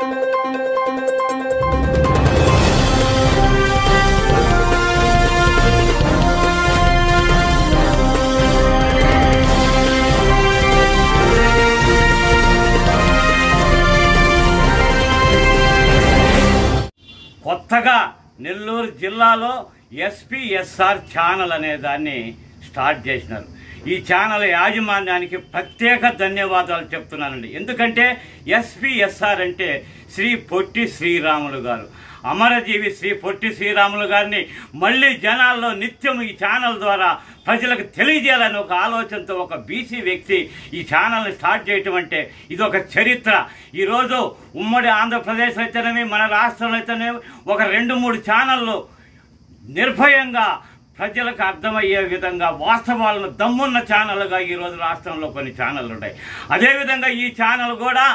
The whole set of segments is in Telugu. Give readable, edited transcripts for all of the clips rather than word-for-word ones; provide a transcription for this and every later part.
కొత్తగా నెల్లూరు జిల్లాలో ఎస్పీఎస్ఆర్ ఛానల్ అనే దాన్ని స్టార్ట్ చేసినారు. ఈ ఛానల్ యాజమాన్యానికి ప్రత్యేక ధన్యవాదాలు చెప్తున్నానండి. ఎందుకంటే ఎస్పీఎస్ఆర్ అంటే శ్రీ పొట్టి శ్రీరాములు గారు, అమరజీవి శ్రీ పొట్టి శ్రీరాములు గారిని మళ్ళీ జనాల్లో నిత్యం ఈ ఛానల్ ద్వారా ప్రజలకు తెలియజేయాలని ఒక ఆలోచనతో ఒక బీసీ వ్యక్తి ఈ ఛానల్ని స్టార్ట్ చేయటం అంటే ఇది ఒక చరిత్ర. ఈరోజు ఉమ్మడి ఆంధ్రప్రదేశ్ అయితేనేమి మన రాష్ట్రంలో అయితేనేమి ఒక 2-3 ఛానళ్ళు నిర్భయంగా ప్రజలకు అర్థమయ్యే విధంగా వాస్తవాలను దమ్మున్న ఛానల్గా ఈరోజు రాష్ట్రంలో కొన్ని ఛానళ్ళు ఉన్నాయి. అదేవిధంగా ఈ ఛానల్ కూడా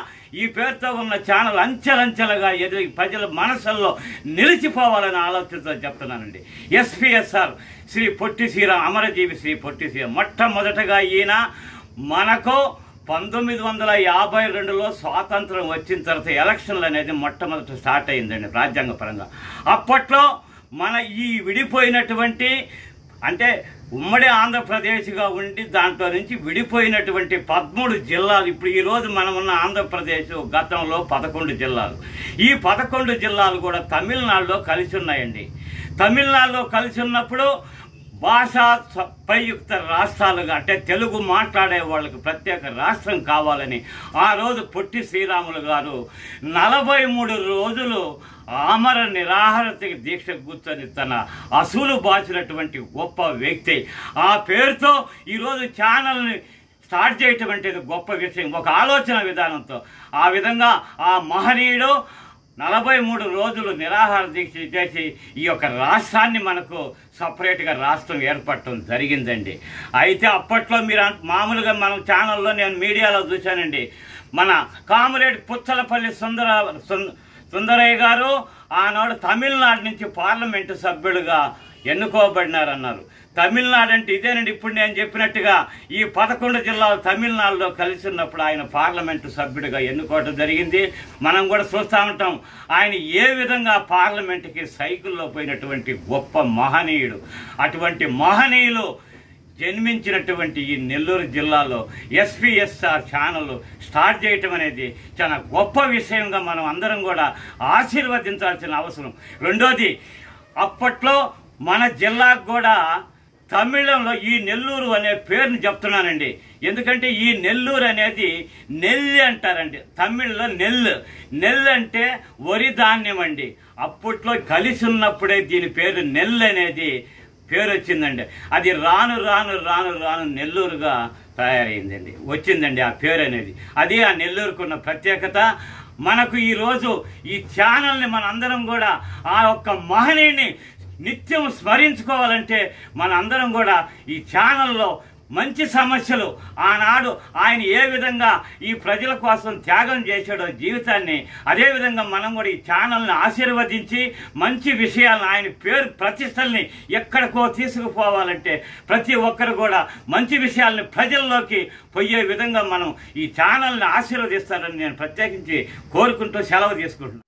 ఈ పేరుతో ఉన్న ఛానల్ అంచెలంచెలుగా ఎదిగి ప్రజల మనసుల్లో నిలిచిపోవాలని ఆలోచనతో చెప్తున్నానండి. ఎస్పీఎస్ఆర్ శ్రీ పొట్టి శ్రీరామ్, అమరజీవి శ్రీ పొట్టి శ్రీరామ్. మొట్టమొదటగా ఈయన మనకు 1952లో స్వాతంత్రం వచ్చిన తర్వాత ఎలక్షన్లు అనేది మొట్టమొదట స్టార్ట్ అయిందండి రాజ్యాంగపరంగా. అప్పట్లో మన ఈ విడిపోయినటువంటి అంటే ఉమ్మడి ఆంధ్రప్రదేశ్గా ఉండి దాంట్లో నుంచి విడిపోయినటువంటి 13 జిల్లాలు, ఇప్పుడు ఈరోజు మనం ఉన్న ఆంధ్రప్రదేశ్ గతంలో 11 జిల్లాలు. ఈ 11 జిల్లాలు కూడా తమిళనాడులో కలిసి ఉన్నాయండి. తమిళనాడులో కలిసి ఉన్నప్పుడు భాషా ప్రయుక్త రాష్ట్రాలుగా అంటే తెలుగు మాట్లాడే వాళ్ళకి ప్రత్యేక రాష్ట్రం కావాలని ఆ రోజు పొట్టి శ్రీరాములు గారు 43 రోజులు ఆమర నిరాహార దీక్ష కూర్చొని తన అసూలు బాచినటువంటి గొప్ప వ్యక్తి. ఆ పేరుతో ఈరోజు ఛానల్ని స్టార్ట్ చేయటం అంటే గొప్ప విషయం, ఒక ఆలోచన విధానంతో. ఆ విధంగా ఆ మహనీయుడు 43 రోజులు నిరాహార దీక్ష చేసి ఈ యొక్క రాష్ట్రాన్ని మనకు సపరేట్గా రాష్ట్రం ఏర్పడటం జరిగిందండి. అయితే అప్పట్లో మీరు మామూలుగా మనం ఛానల్లో నేను మీడియాలో చూశానండి, మన కామ్రేడ్ పుచ్చలపల్లి సుందరయ్య గారు ఆనాడు తమిళనాడు నుంచి పార్లమెంటు సభ్యులుగా ఎన్నుకోబడినారన్నారు. తమిళనాడు అంటే ఇదేనండి ఇప్పుడు నేను చెప్పినట్టుగా ఈ 11 జిల్లాలు తమిళనాడులో కలిసి ఉన్నప్పుడు ఆయన పార్లమెంటు సభ్యుడిగా ఎన్నుకోవడం జరిగింది. మనం కూడా చూస్తూ ఉంటాం ఆయన ఏ విధంగా పార్లమెంటుకి సైకిల్లో పోయినటువంటి గొప్ప మహనీయుడు. అటువంటి మహనీయులు జన్మించినటువంటి ఈ నెల్లూరు జిల్లాలో ఎస్పీఎస్ఆర్ ఛానల్ స్టార్ట్ చేయటం అనేది చాలా గొప్ప విషయంగా మనం అందరం కూడా ఆశీర్వదించాల్సిన అవసరం. రెండోది, అప్పట్లో మన జిల్లాకు కూడా తమిళంలో ఈ నెల్లూరు అనే పేరుని చెప్తున్నానండి. ఎందుకంటే ఈ నెల్లూరు అనేది నెల్లి అంటారండి, తమిళ్లో నెల్లు అంటే వరి ధాన్యం అండి. అప్పట్లో కలిసి ఉన్నప్పుడే దీని పేరు నెల్లు అనేది పేరు వచ్చిందండి. అది రాను రాను రాను రాను నెల్లూరుగా తయారైందండి, వచ్చిందండి ఆ పేరు అనేది. అది ఆ నెల్లూరుకున్న ప్రత్యేకత. మనకు ఈరోజు ఈ ఛానల్ని మనందరం కూడా ఆ ఒక్క మహనీయుని నిత్యం స్మరించుకోవాలంటే మనందరం కూడా ఈ ఛానల్లో మంచి సమస్యలు, ఆనాడు ఆయన ఏ విధంగా ఈ ప్రజల కోసం త్యాగం చేశాడో జీవితాన్ని, అదేవిధంగా మనం కూడా ఈ ఛానల్ని ఆశీర్వదించి మంచి విషయాలను, ఆయన పేరు ప్రతిష్టల్ని ఎక్కడికో తీసుకుపోవాలంటే ప్రతి ఒక్కరు కూడా మంచి విషయాల్ని ప్రజల్లోకి పోయే విధంగా మనం ఈ ఛానల్ని ఆశీర్వదిస్తారని నేను ప్రత్యేకించి కోరుకుంటూ సెలవు తీసుకుంటున్నాను.